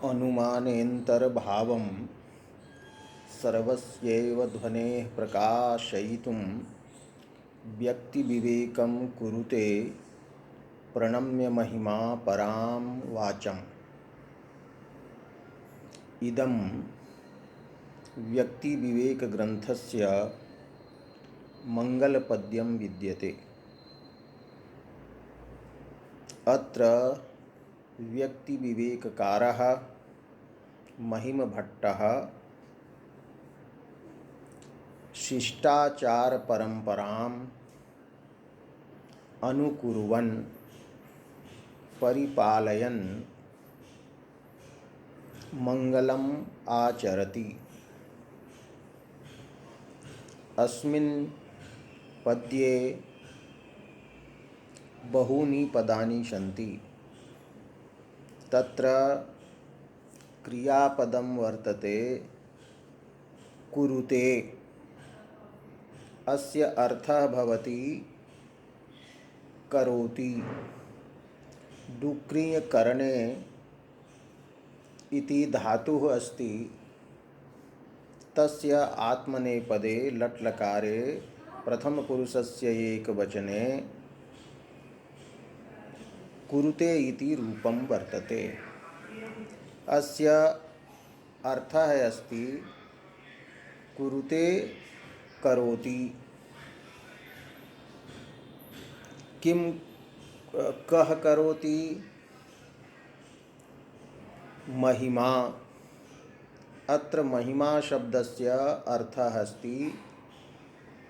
अनुमानेऽन्तर्भावं सर्वस्यैव ध्वनेः प्रकाशयितुं व्यक्तिविवेकं कुरुते प्रणम्य महिमा परां वाचम्। इदं व्यक्तिविवेकग्रन्थस्य मङ्गलपद्यं विद्यते। अत्र व्यक्तिविवेककारः महिमभट्टः शिष्टाचारपरम्पराम् अनुकुर्वन् परिपालयन् मङ्गलम् आचरति। अस्मिन् पद्ये बहूनि पदानि सन्ति। तत्र क्रियापदं वर्तते कुरुते। अस्य अर्थः भवति करोति। डुक्रियकरणे इति धातुः अस्ति। तस्य आत्मनेपदे लट्लकारे प्रथमपुरुषस्य एकवचने कुरुते इति रूपं वर्तते। अस्य अर्थः अस्ति कुरुते करोति। किं कः करोति? महिमा। अत्र महिमा शब्दस्य अर्थः अस्ति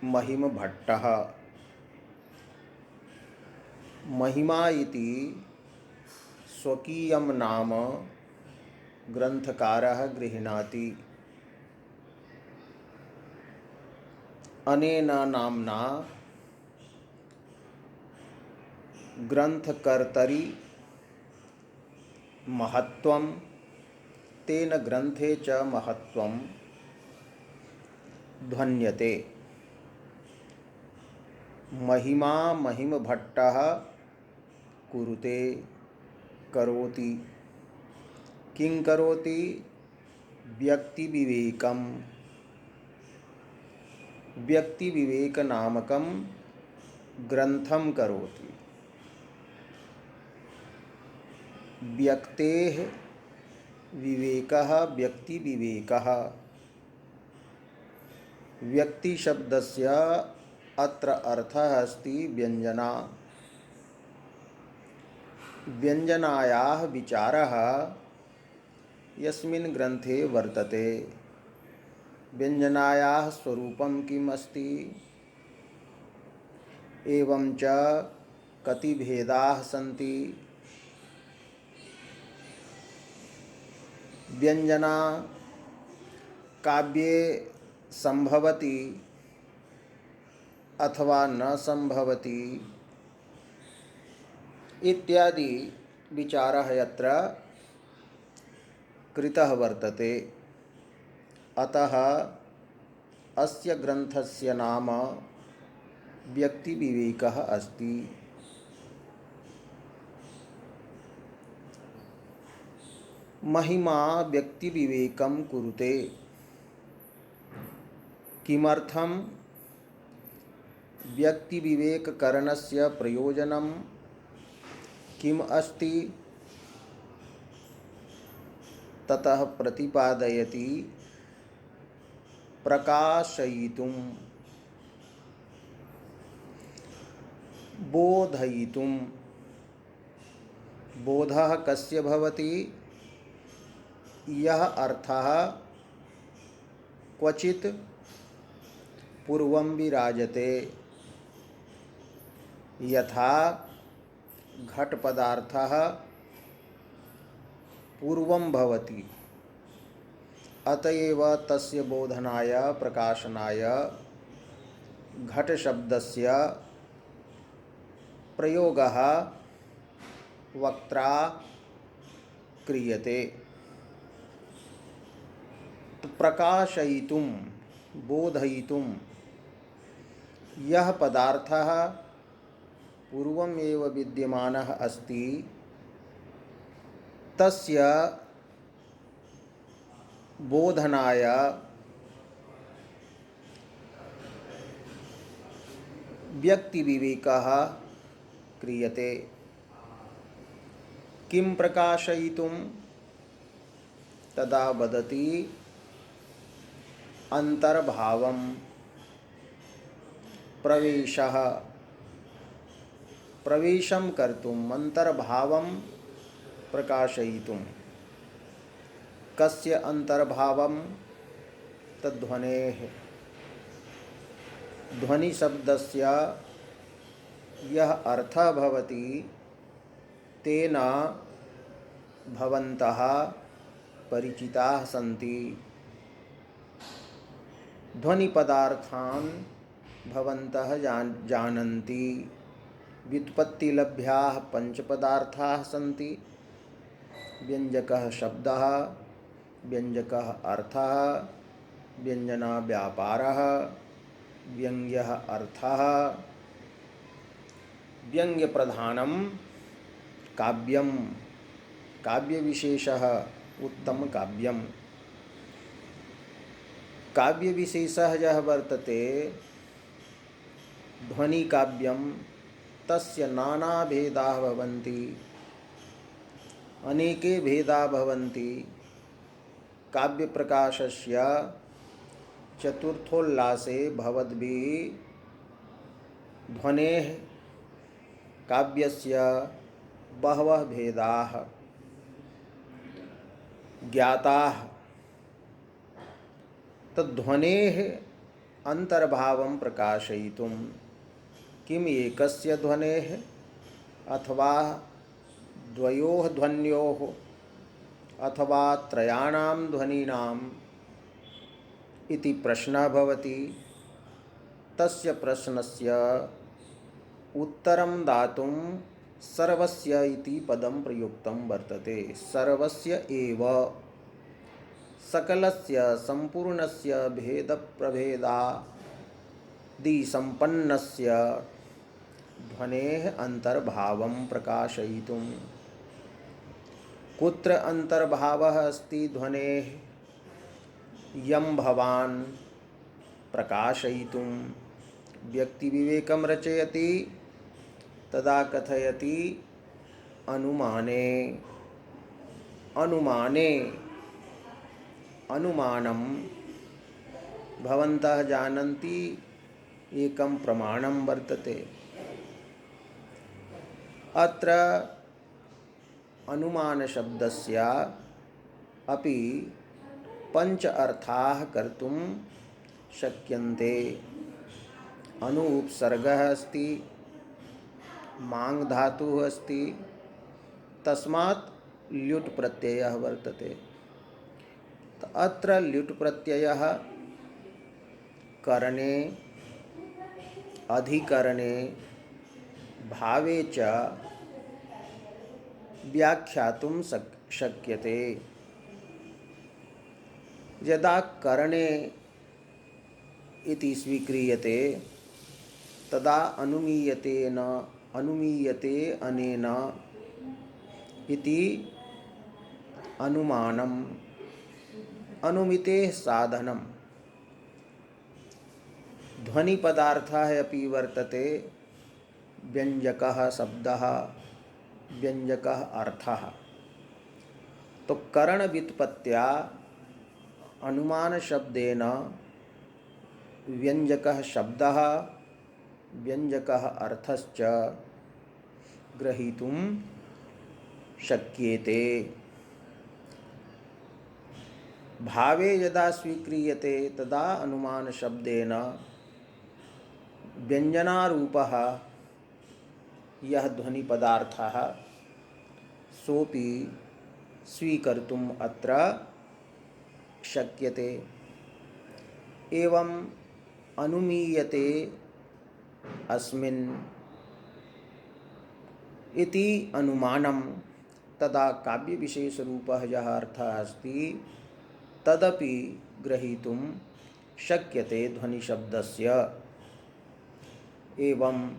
महिमभट्टः। महिमा इति स्वकीयं नाम ग्रंथकारः गृह्णाति। अनेन नाम्ना ग्रंथकर्तरि महत्त्वं तेन ग्रंथे च महत्त्वं ध्वन्यते। महिमा महिमभट्टः कुरुते करोति। किं करोति? व्यक्तिविवेकं। व्यक्तिविवेकनामकं ग्रंथं करोति। व्यक्तेः विवेकः व्यक्तिविवेकः। व्यक्तिशब्दस्य अत्र अर्थः अस्ति व्यञ्जना। व्यञ्जनायाः विचारः यस्मिन् ग्रन्थे वर्तते। व्यञ्जनायाः स्वरूपं किम् अस्ति? एवं च कति भेदाः सन्ति? व्यञ्जना काव्ये संभवति अथवा न संभवति इत्यादि विचारः यत्र कृतः वर्तते। अतः अस्य ग्रन्थस्य नाम व्यक्तिविवेकः अस्ति। महिमा व्यक्तिविवेकं कुरुते। किमर्थं? व्यक्तिविवेककरणस्य प्रयोजनं किम् अस्ति? ततः प्रतिपादयति प्रकाशयितुं बोधयितुं। बोधः कस्य भवति? यह अर्थः क्वचित् पूर्वं विराजते। यथा घटपदार्थः पूर्वं भवति। अतएव तस्य बोधनाय प्रकाशनाय घटशब्दस्य प्रयोगः वक्त्रा क्रियते। प्रकाशयितुं बोधयितुं यः पदार्थः पूर्वमेव विद्यमानः अस्ति तस्य बोधनाय व्यक्तिविवेकः क्रियते। किं प्रकाशयितुं तदा वदति अंतर्भावं प्रवेशः प्रवेशं कर्तुम् अंतर्भावं प्रकाशयितुं। कस्य अंतर्भावं? तद्ध्वनेः। ध्वनि शब्दस्य यः अर्थः भवति तेन भवन्तः परिचिताः सन्ति। ध्वनि पदार्थान् भवन्तः जानन्ति। व्युत्पत्तिलभ्याः पंच पदार्थाः सन्ति। व्यंजकः शब्दः, व्यंजकः अर्थः, व्यंजना व्यापारः, व्यंग्यः अर्थः, व्यंग्य प्रधानम काव्यम, काव्य विशेषः उत्तम काव्यम। काव्य विशेषः यः वर्तते ध्वनि काव्यम, तस्य नाना भेदाः भवन्ति, अनेके भेदाः भवन्ति। काव्य प्रकाशस्य चतुर्थोल्लासे भवद्भिः ध्वनेः काव्यस्य बहवः भेदाः ज्ञाताः। तद्ध्वनेः अंतर्भावं प्रकाशयितुं किम् एकस्य ध्वनेः अथवा द्वयोः ध्वन्योः अथवा त्रयाणां ध्वनीनाम् इति प्रश्नः भवति। तस्य प्रश्नस्य उत्तरं दातुं सर्वस्य इति पदं प्रयुक्तं वर्तते। सर्वस्य एव, सकलस्य, सम्पूर्णस्य, भेदप्रभेदादिसम्पन्नस्य ध्वनेः अंतर्भावं प्रकाशयितुं। कुत्र अंतर्भावः अस्ति ध्वनेः? यं भवान् प्रकाशयितुं व्यक्तिविवेकं रचयति तदा कथयति अनुमाने। अनुमाने, अनुमानं भवन्तः जानन्ति एकं प्रमाणं वर्तते। अत्र अनुमान शब्दस्य अपि पंच अर्थाः कर्तुं शक्यन्ते। अनु उपसर्गः अस्ति, माङ् धातुः अस्ति, तस्मात् ल्युट् प्रत्ययः वर्तते। अत्र ल्युट् प्रत्ययः करणे, अधिकरणे, भावे च व्याख्यातुं शक्यते। यदा करणे इति स्वीक्रियते तदा अनुमीयते न अनुमीयते अनेन इति अनुमानम्, अनुमितेः साधनम्। ध्वनि पदार्थः अपि वर्तते, व्यंजकः शब्दः, व्यंजकः अर्थः। तो करण व्युत्पत्त्या अनुमान शब्देन व्यंजकः शब्दः, व्यंजकः अर्थश्च ग्रहीतुं शक्येते। भावे यदा स्वीक्रियते तदा अनुमान शब्देन व्यंजनारूपः यः ध्वनि पदार्थः सोपि स्वीकर्तुम् अत्र शक्यते। एवं अनुमीयते अस्मिन् इति अनुमानं तदा काव्य विशेष रूपः यः अर्थः अस्ति तदपि ग्रहीतुं शक्यते ध्वनि शब्दस्य। एवं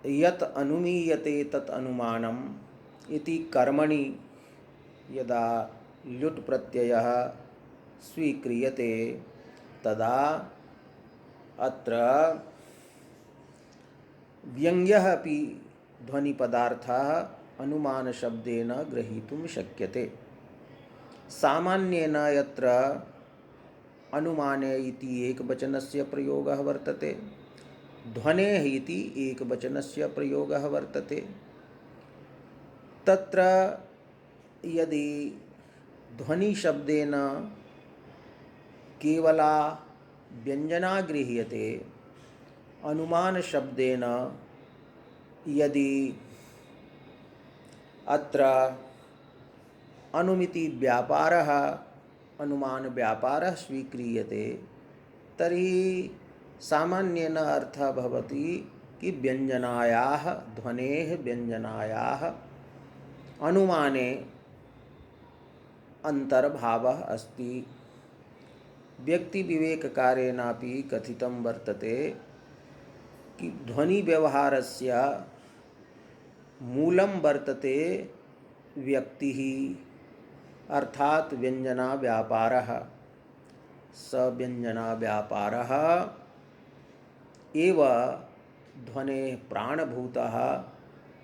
यत् अनुमीयते तत् अनुमानम् इति कर्मणि यदा ल्युट् प्रत्ययः स्वीक्रियते तदा अत्र व्यङ्ग्यः अपि ध्वनिपदार्थः अनुमानशब्देन ग्रहीतुं शक्यते। सामान्येन यत्र अनुमाने इति एकवचनस्य प्रयोगः वर्तते, ध्वनेः इति एकवचनस्य प्रयोगः वर्तते, तत्र यदि ध्वनिशब्देन केवला व्यञ्जना गृह्यते, अनुमानशब्देन यदि अत्र अनुमिति व्यापारः अनुमान व्यापारः स्वीक्रियते, तर्हि सामान्येन अर्थः भवति कि व्यञ्जनायाः ध्वनेः व्यञ्जनायाः अनुमाने अंतर्भावः अस्ति। व्यक्तिविवेककारेणापि कथितं वर्तते कि ध्वनिव्यवहारस्य मूलं वर्तते व्यक्तिः अर्थात व्यञ्जना व्यापारः। स व्यञ्जना व्यापारः एव ध्वनेः प्राणभूतः,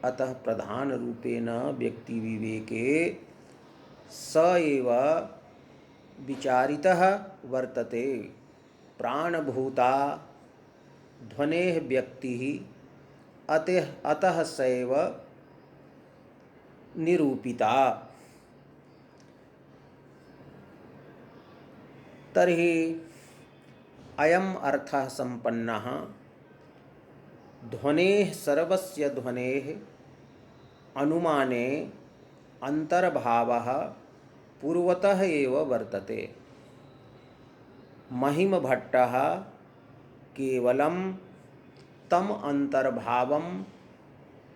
अतः प्रधानरूपेण व्यक्तिविवेके स एव विचारितः वर्तते। प्राणभूता ध्वनेः व्यक्तिः, अतः स एव निरूपिता। तर्हि अयम् अर्थः सम्पन्नः ध्वनेः सर्वस्य ध्वनेः अनुमाने अंतर्भावः पूर्वतः एव वर्तते। महिमभट्टः केवलं तम अंतर्भावं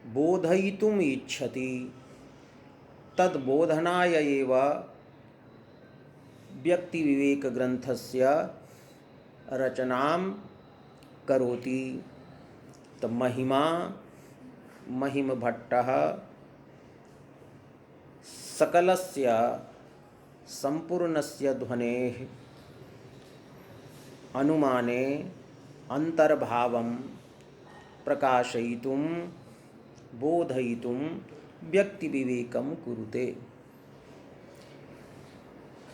बोधयितुम् इच्छति। तद्बोधनाय एव व्यक्तिविवेकग्रन्थस्य रचनां करोति। तो महिमभट्टः सकलस्य संपूर्णस्य ध्वनेः अनुमाने अंतर्भावं प्रकाशयितुं बोधयितुं व्यक्तिविवेकं कुरुते।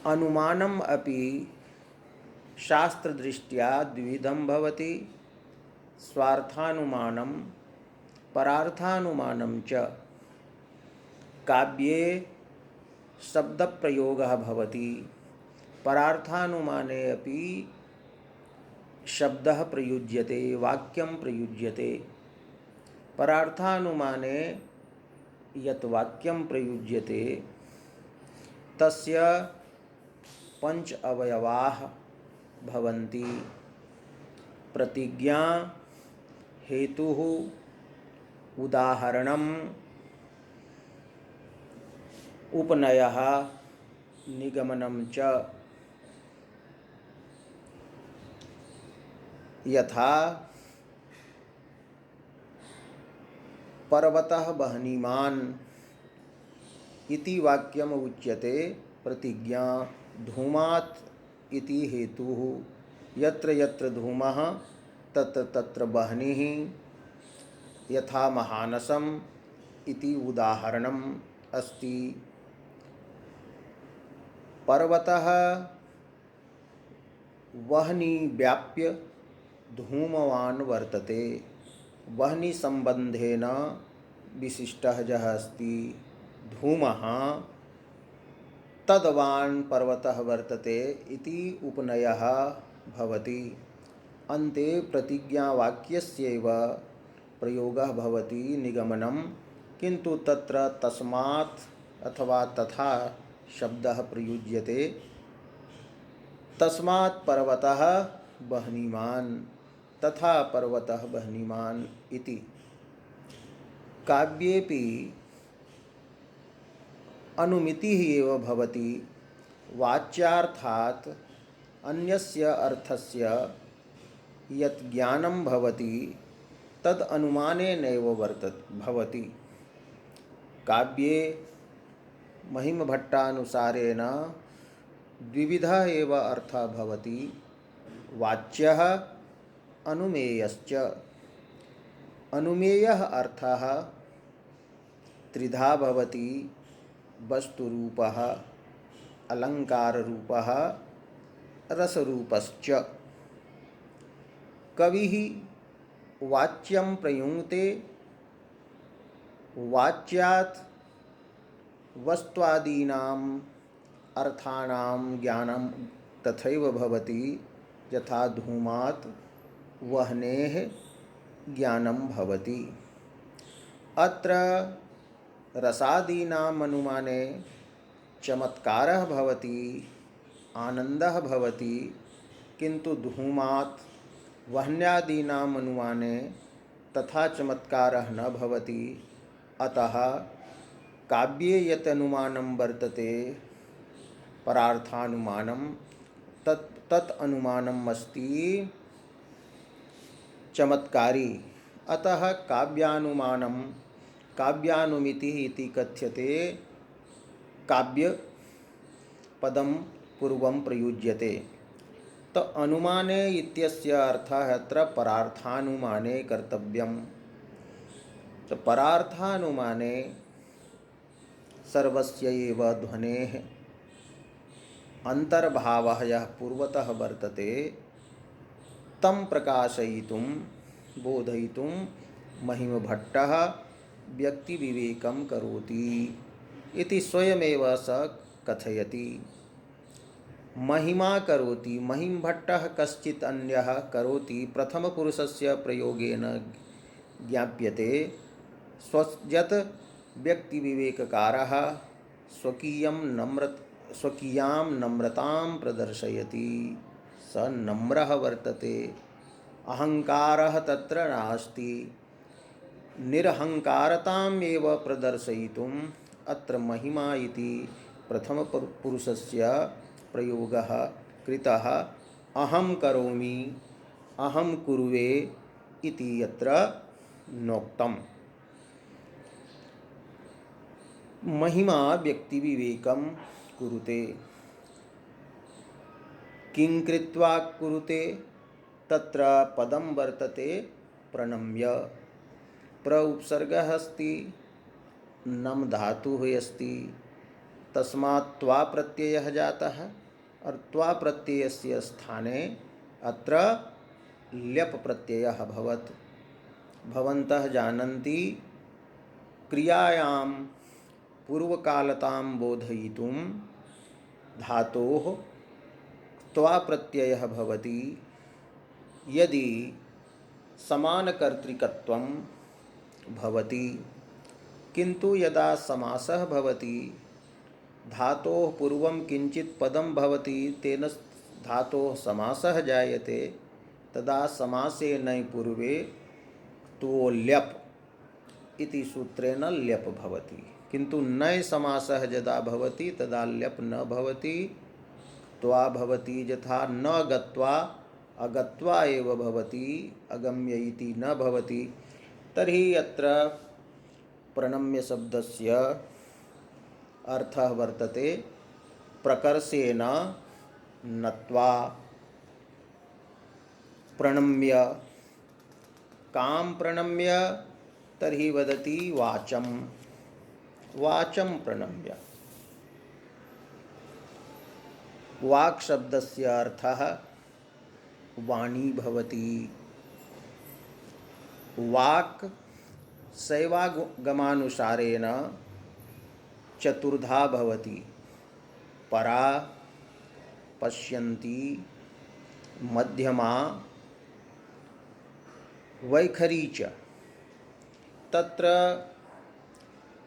अनुमानम् अपि शास्त्रदृष्ट्या द्विविधं भवति। स्वार्थानुमानं परार्थानुमानं च। काव्ये शब्दप्रयोगः भवति, परार्थानुमाने अपि शब्दः प्रयुज्यते, वाक्यं प्रयुज्यते। परार्थानुमाने यत् वाक्यं प्रयुज्यते तस्य पंच अवयवाः भवन्ति। प्रतिज्ञा, हेतुः, उदाहरणम्, उपनयः, निगमनं च। यथा पर्वतः वह्निमान् इति वाक्यम् उच्यते प्रतिज्ञा। धूमात् इति हेतुः। यत्र यत्र धूमः तत्र तत्र वह्निः। यथा महानसम् इति उदाहरणम् अस्ति। पर्वतः वह्नि व्याप्य धूमवान् वर्तते। वह्नि संबंधेन विशिष्टः यः अस्ति धूमः तद्वान् पर्वतः वर्तते इति उपनयः भवति। अन्ते प्रतिज्ञावाक्यस्यैव प्रयोगः भवति निगमनं, किन्तु तत्र तस्मात् अथवा तथा शब्दः प्रयुज्यते। तस्मात् पर्वतः वह्निमान्, तथा पर्वतः वह्निमान् इति। काव्येपि अनुमितिः एव भवति। वाच्यार्थात् अन्यस्य अर्थस्य यत् ज्ञानं भवति तद् अनुमानेनैव भवति। काव्ये महिमभट्टानुसारेण द्विविधः एव अर्थः भवति। वाच्यः अनुमेयश्च। अनुमेयः अर्थः त्रिधा भवति। वस्तुरूपः, अलङ्काररूपः, रसरूपश्च। कविः वाच्यं प्रयुङ्क्ते वाच्यात् वस्त्वादीनाम् अर्थानां ज्ञानं तथैव भवति यथा धूमात् वह्नेः ज्ञानं भवति। अत्र रसादीनाम् अनुमाने चमत्कारः भवति, आनन्दः भवति, किन्तु धूमात् वह्न्यादीनाम् अनुमाने तथा चमत्कारः न भवति। अतः काव्ये यत् अनुमानं वर्तते परार्थानुमानं तत् अनुमानम् अस्ति चमत्कारी। अतः काव्यानुमानं काव्यानुमितिः इति कथ्यते। काव्य पदं पूर्वं प्रयुज्यते। तो अनुमाने इत्यस्य अर्थः अत्र परार्थानुमाने कर्तव्यम्। तो परार्थानुमाने सर्वस्य एव ध्वनेः अंतर्भावः यः पूर्वतः वर्तते तं प्रकाशयितुं बोधयितुं महिमभट्टः व्यक्तिविवेकं करोति इति स्वयमेव स कथयति। महिमा करोति, महिमभट्टः कश्चित् अन्यः करोति प्रथमपुरुषस्य प्रयोगेन ज्ञाप्यते। यत् व्यक्तिविवेककारः स्वकीयां नम्रतां प्रदर्शयति स नम्रः वर्तते। अहङ्कारः तत्र नास्ति। निरहङ्कारताम् एव प्रदर्शयितुम् अत्र महिमा इति प्रथमपुरुषस्य प्रयोगः कृतः। अहं करोमि, अहं कुर्वे इति यत्र नोक्तम्। महिमा व्यक्तिविवेकं कुरुते। किं कृत्वा कुरुते? तत्र पदं वर्तते प्रणम्य। प्र उपसर्गः अस्ति, नम धातुः अस्ति, तस्मात् त्वा प्रत्ययः जातः और त्वा प्रत्ययस्य स्थाने अत्र ल्यप प्रत्ययः भवत्। भवन्तः जानन्ति क्रियायां पूर्वकालतां बोधयितुं धातोः त्वा प्रत्ययः भवति। यदि समानकर्तृकत्वं भवति, किन्तु यदा समासः भवति धातोः पूर्वं किंचित् पदं भवति, तेन धातोः समासः जायते, तदा समासे नै पूर्वे तो ल्यप इति सूत्रेण ल्यप भवति। किन्तु नै समासः यदा भवति तदा ल्यप न भवति, त्वा भवति। यथा न गत्वा अगत्वा एव भवति, अगम्य इति न भवति। तर्हि अत्र प्रणम्य शब्दस्य अर्थः वर्तते प्रकर्षेण नत्वा। प्रणम्य कां प्रणम्य? तर्हि वदति वाचं। वाचं प्रणम्य। वाक् शब्दस्य अर्थः वाणी भवति। वाक् शैवागमानुसारेण चतुर्धा भवति। परा, पश्यन्ति, मध्यमा, वैखरी च। तत्र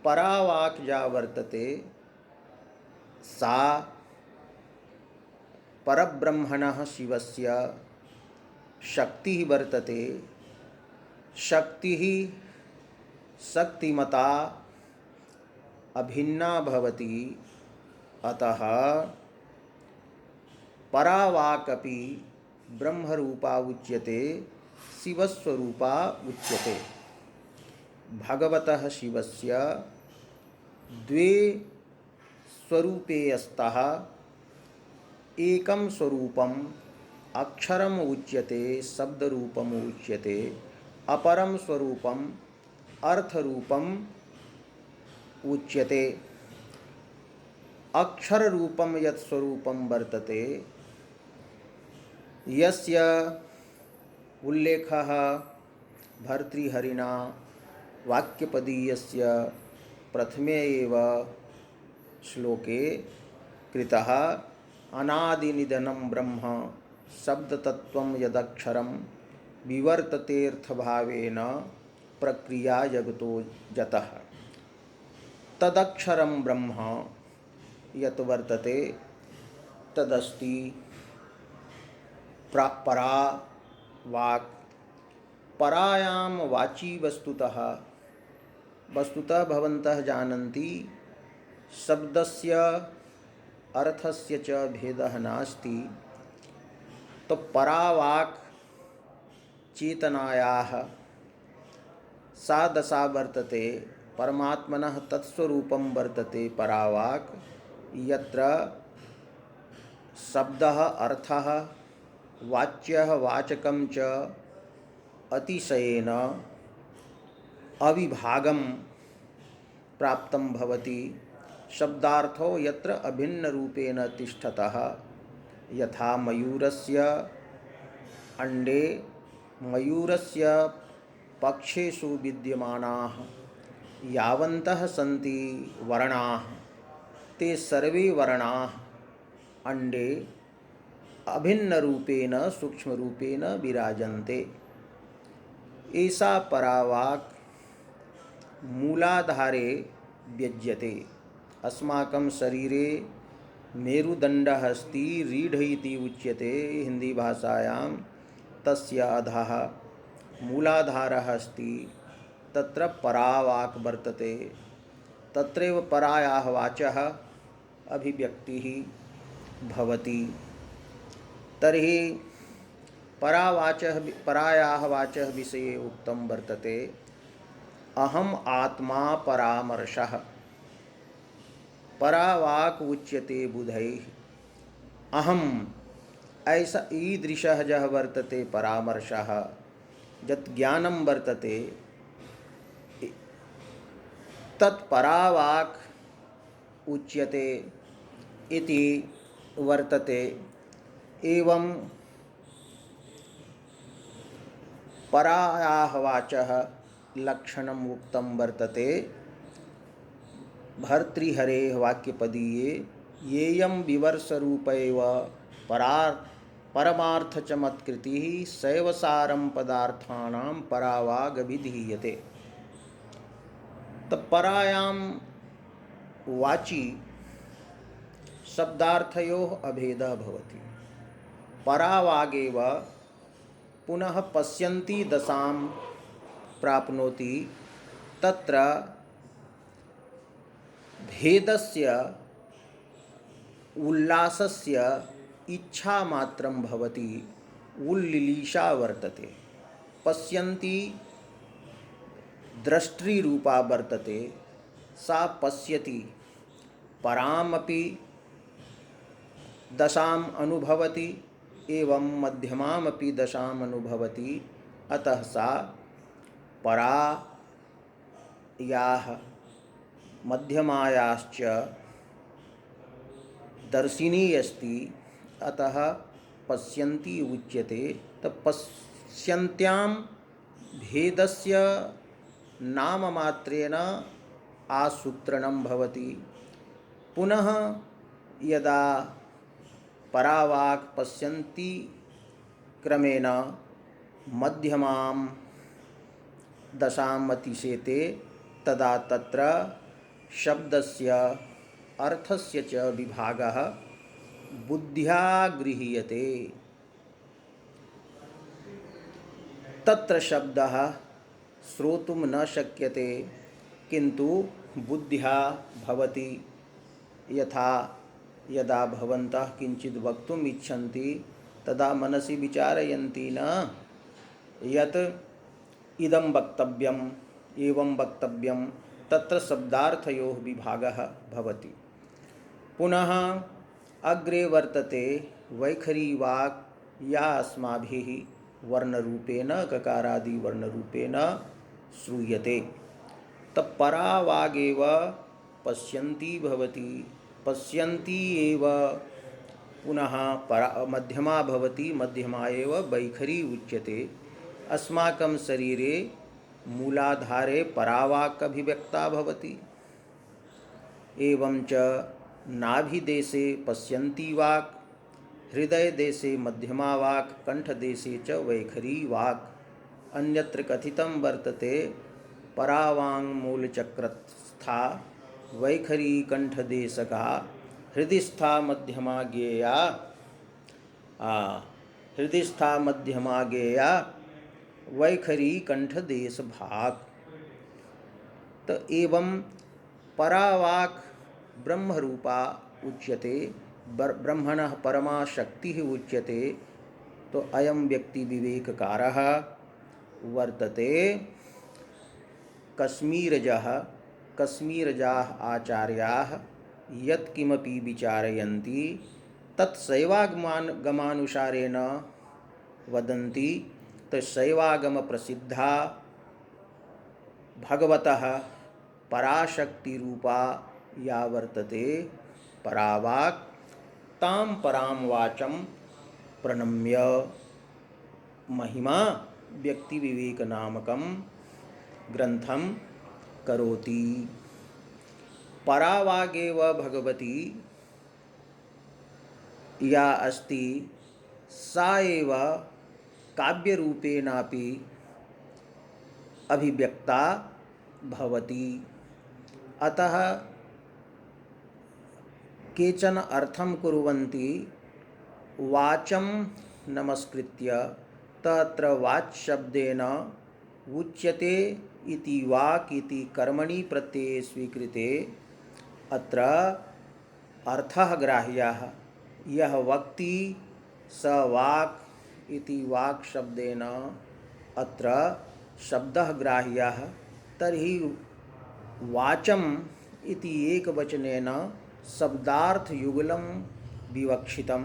परावाक् या वर्तते सा परब्रह्मणः शिवस्य शक्तिः वर्तते। शक्तिः शक्तिमता अभिन्ना भवति। अतः परावाक् अपि ब्रह्मरूपा उच्यते, शिवस्वरूपा उच्यते। भगवतः शिवस्य द्वे स्वरूपेयस्तः एकं स्वरूपम अक्षरम उच्यते शब्दरूपम उच्यते अपरम स्वरूपम अर्थरूपम उच्यते। अक्षर रूपम यत् स्वरूपम वर्तते यस्य उल्लेखः भर्तृहरिणा वाक्यपदीयस्य प्रथमे एव श्लोके कृतः अनादिनिधनं ब्रह्म शब्दतत्त्वं यदक्षरं विवर्ततेऽर्थभावेन प्रक्रिया जगतो जतः तदक्षरं ब्रह्म यत् वर्तते तदस्ति परा वाक्। परायां वाची वस्तुतः भवन्तः जानन्ति शब्दस्य अर्थस्य च भेदः नास्ति। तो परावाक् चेतनायाः सा दशा वर्तते परमात्मनः तत्स्वरूपं वर्तते परावाक् यत्र शब्दः अर्थः वाच्यः वाचकं च अतिशयेन अविभागं प्राप्तं भवति। शब्दार्थो यत्र अभिन्नरूपेण तिष्ठतः यथा मयूरस्य अंडे मयूरस्य पक्षेषु विद्यमानाः यावन्तः सन्ति वर्णाः ते सर्वे वर्णाः अंडे अभिन्नरूपेण सूक्ष्मरूपेण विराजन्ते। ऐसा परावाक् मूलाधारे व्यज्यते। अस्माकं शरीरे मेरुदण्डः अस्ति रीढ इति उच्यते हिंदी भाषायां। तस्य अधः मूलाधारः अस्ति तत्र परावाक् वर्तते। तत्रैव परायाः वाचः अभिव्यक्तिः भवति। तर्हि परायाः वाचः विषये उक्तं वर्तते अहम आत्मा परामर्शः। परावाक् उच्यते बुधैः। अहम ऐसा ईदृशः यः वर्तते परामर्शः यत् ज्ञानं वर्तते तत्परावाक् उच्यते इति वर्तते। एवं परायाः वाचः लक्षणम् उक्तं वर्तते भर्तृहरेः वाक्यपदीये येयं विवर्षरूपैव परमार्थचमत्कृतिः सैव सारं पदार्थानां परावागभिधीयते। परायां वाची शब्दार्थयोः अभेदः भवति। परावागेव पुनः पश्यन्ति दशां प्राप्नोति। तत्र भेदस्य उल्लासस्य इच्छा मात्रं भवति। उल्लिलीषा वर्तते। पश्यन्ति दृष्टिरूपा वर्तते सा पश्यति परामपि दशाम् अनुभवति एवं मध्यमामपि दशाम् अनुभवति। अतः सा परायाः मध्यमायाश्च दर्शिनी अस्ति। अतः पश्यन्ति उच्यते। पश्यन्त्यां भेदस्य नाममात्रेण आसूत्रणं भवति। पुनः यदा परावाक् पश्यन्ति क्रमेण मध्यमां दशाम् अतिशेते तदा तत्र शब्दस्य अर्थस्य च विभागः बुद्ध्या गृह्यते। तत्र शब्दः श्रोतुं न शक्यते किन्तु बुद्ध्या भवति। यथा यदा भवन्तः किञ्चित् वक्तुम् इच्छन्ति तदा मनसि विचारयन्ति न यत् इदं वक्तव्यम् एवं वक्तव्यं। तत्र शब्दार्थयोः विभागः भवति। पुनः अग्रे वर्तते वैखरी वाक् या अस्माभिः वर्णरूपेण ककारादि वर्णरूपेण श्रूयते। तब परा वागेव पश्यन्ती भवति, पश्यन्ती एव पुनः परा मध्यमा भवति, मध्यमा एव वैखरी उच्यते। अस्माकं शरीरे मूलाधारे परावाक् अभिव्यक्ता भवति, एवं च नाभिदेशे पश्यन्ती वाक्, हृदयदेशे मध्यमा वाक्, कंठदेशे च वैखरी वाक्। अन्यत्र कथितं वर्तते परावांग मूलचक्रस्था वैखरी कंठदेशका हृदिस्था मध्यमा ज्ञेया हृदिस्था मध्यमा ज्ञेया वैखरी कंठदेश भाग। तो एवं परावाक् ब्रह्मरूपा उच्यते, ब्रह्मणः परमा शक्तिः उच्यते। तो अयं व्यक्ति विवेककारः वर्तते। कश्मीरजाः आचार्याः यत्किमपि विचारयन्ति तत्सैवागमानुसारेण वदन्ति। तत्सैवागमप्रसिद्धा भगवतः पराशक्तिरूपा या वर्तते परावाक्, तां परां वाचं प्रणम्य महिमा व्यक्तिविवेकनामकं ग्रंथं करोति। परावागेव भगवती या अस्ति सा एव काव्यरूपेणापि अभिव्यक्ता भवति। अतः केचन अर्थं कुर्वन्ति वाचं नमस्कृत्य, तत्र वाच् शब्देन उच्यते इति वाक् इति कर्मणि प्रत्यये स्वीकृते अत्र अर्थः ग्राह्यः। यः वक्ति स वाक् इति वाक् शब्देन अत्र शब्दः ग्राह्यः। तर्हि वाचम् इति एकवचनेन शब्दार्थयुगलं विवक्षितं।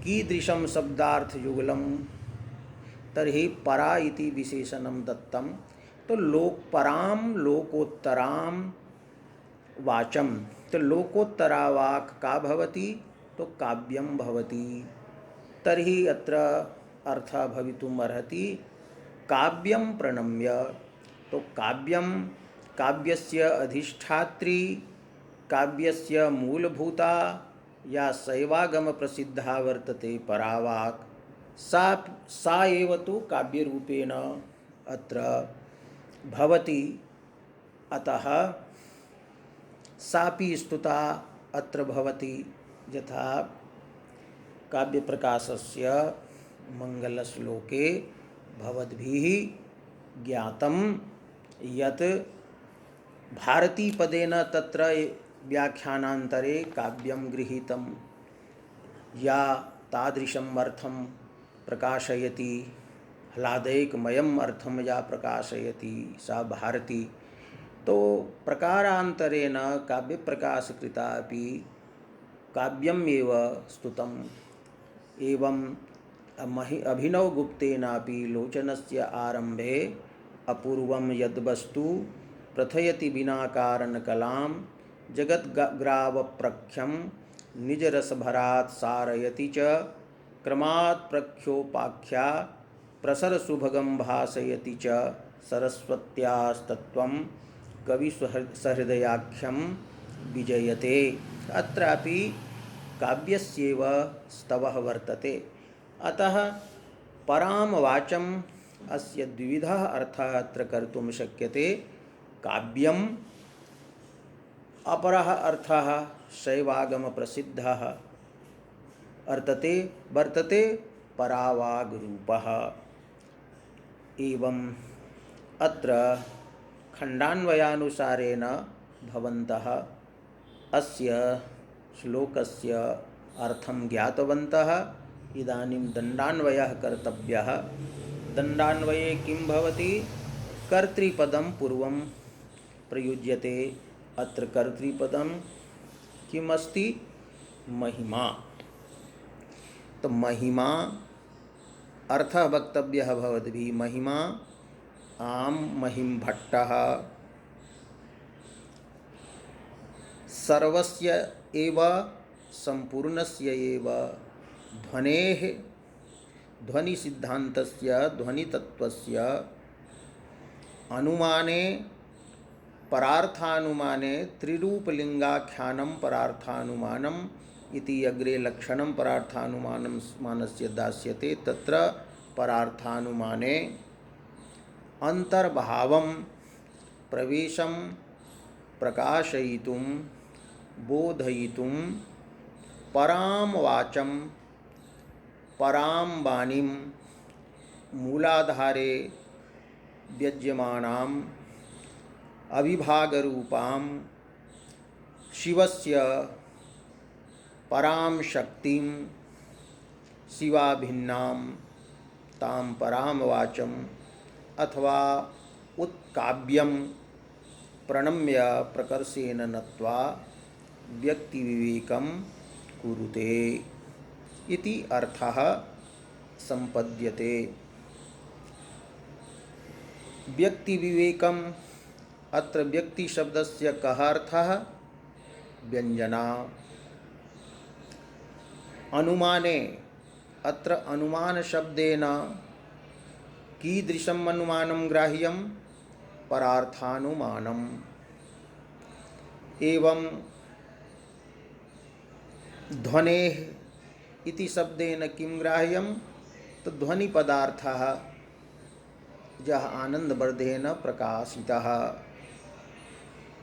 कीदृशं शब्दार्थयुगलं? तर्हि परा इति विशेषणं दत्तं। तो परां लोकोत्तरां वाचं, तो लोकोत्तरा वाक् का भवति? तो काव्यं भवति। तर्हि अत्र अर्थः भवितुम् अर्हति काव्यं प्रणम्य। तो काव्यं, काव्यस्य अधिष्ठात्री, काव्यस्य मूलभूता या शैवागम प्रसिद्धा वर्तते परावाक्, सा एव तु काव्यरूपेण अत्र भवति। अतः सापि स्तुता अत्र भवति। यथा काव्यप्रकाशस्य मङ्गलश्लोके भवद्भिः ज्ञातं यत् भारतीपदेन तत्र व्याख्यानान्तरे काव्यं गृहीतं। या तादृशम् अर्थं प्रकाशयति, ह्लादैकमयम् अर्थं या प्रकाशयति सा भारती। तो प्रकारान्तरेण काव्यप्रकाशकृता अपि काव्यम् एव स्तुतम्। एवं अभिनवगुप्तेनापि लोचनस्य आरम्भे अपूर्वं यद्वस्तु प्रथयति विना कारणकलां जगद्ग्रावप्रख्यं निजरसभरात् सारयति च क्रमात् प्रख्योपाख्या प्रसरसुभगं भासयति च सरस्वत्यास्तत्त्वं कविसहृदयाख्यं विजयते। अत्रापि काव्यस्यैव स्तवः वर्तते। अतः परां वाचम् अस्य द्विविधः अर्थः अत्र कर्तुं शक्यते। काव्यम्, अपरः अर्थः शैवागमप्रसिद्धः वर्तते परावाग्रूपः। एवं अत्र खण्डान्वयानुसारेण भवन्तः अस्य श्लोकस्य अर्थं ज्ञातवन्तः। इदानीं दण्डान्वयः कर्तव्यः। दण्डान्वये किं भवति? कर्तृपदं पूर्वं प्रयुज्यते। अत्र कर्तृपदं किमस्ति महिमा। तो महिमा अर्थः वक्तव्यः भवद्भिः। महिमा आम महिम भट्टः सर्वस्य एव संपूर्णस्य एव ध्वनेः ध्वनिसिद्धान्तस्य ध्वनितत्त्वस्य अनुमाने परार्थानुमाने त्रिरूपलिंगाख्यानं परार्थानुमानम् इति अग्रे लक्षणं परार्थानुमानं मानस्य दास्यते। तत्र परार्थानुमाने अंतर्भावं प्रवेशं प्रकाशयितुं बोधयितुं परां वाचं परां वाणीं मूलाधारे व्यज्यमानाम् अविभागरूपां शिवस्य परां शक्तिं शिवाभिन्नां तां परां वाचम् अथवा उत्काव्यं प्रणम्य प्रकर्षेण नत्वा व्यक्तिविवेकं कुरुते इति अर्थः संपद्यते। व्यक्तिविवेकम् अत्र व्यक्ति शब्दस्य कः अर्थः? व्यञ्जना। अनुमाने अत्र अनुमान शब्देन कीदृशम् अनुमानं ग्राह्यं? परार्थानुमानम्। एवं ध्वनेः इति शब्देन किं ग्राह्यं? तो ध्वनि पदार्थः यः आनंदवर्धेन प्रकाशितः।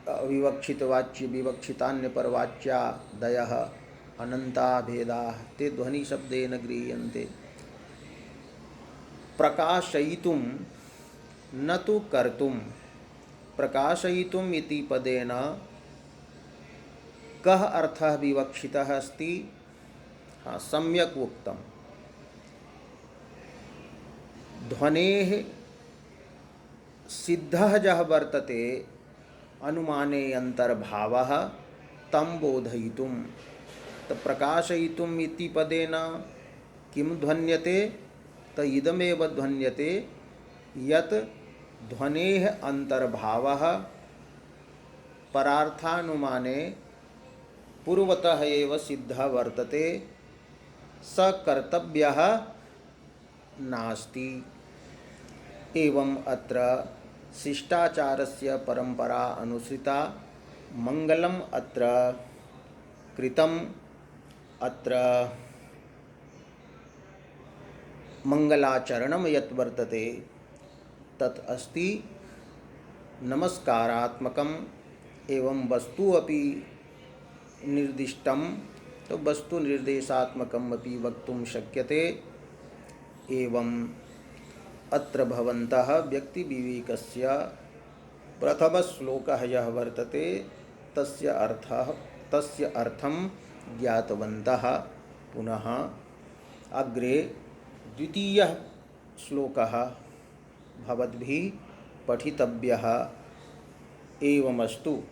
अविवक्षितवाच्य विवक्षितान्यपरवाच्यादयः अनंता भेदाः ते ध्वनि शब्देन गृह्यन्ते। प्रकाशयितुं न तु कर्तुं। प्रकाशयितुम् इति पदेन कः अर्थः विवक्षितः अस्ति? सम्यक् उक्तम्। ध्वनेः सिद्धः यः वर्तते अनुमाने अंतर्भावः तं बोधयितुं। तो प्रकाशयितुम् इति पदेन किं ध्वन्यते? तो इदमेव ध्वन्यते यत् ध्वनेः अंतर्भावः परार्थानुमाने पूर्वतः एव सिद्धः वर्तते, स कर्तव्यः नास्ति। एवं अत्र शिष्टाचारस्य परंपरा अनुसृता। मंगलम् अत्र कृतम्। अत्र मंगलाचरणं यत् वर्तते तत् अस्ति नमस्कारात्मकम्। एवं वस्तु अपि निर्दिष्टं, तो वस्तु निर्देशात्मकम् अपि वक्तुं शक्यते। एवं अत्र भवन्तः व्यक्तिविवेकस्य प्रथमश्लोकः यः वर्तते तस्य अर्थं ज्ञातवन्तः। पुनः अग्रे द्वितीयः श्लोकः भवद्भिः पठितव्यः। एवमस्तु।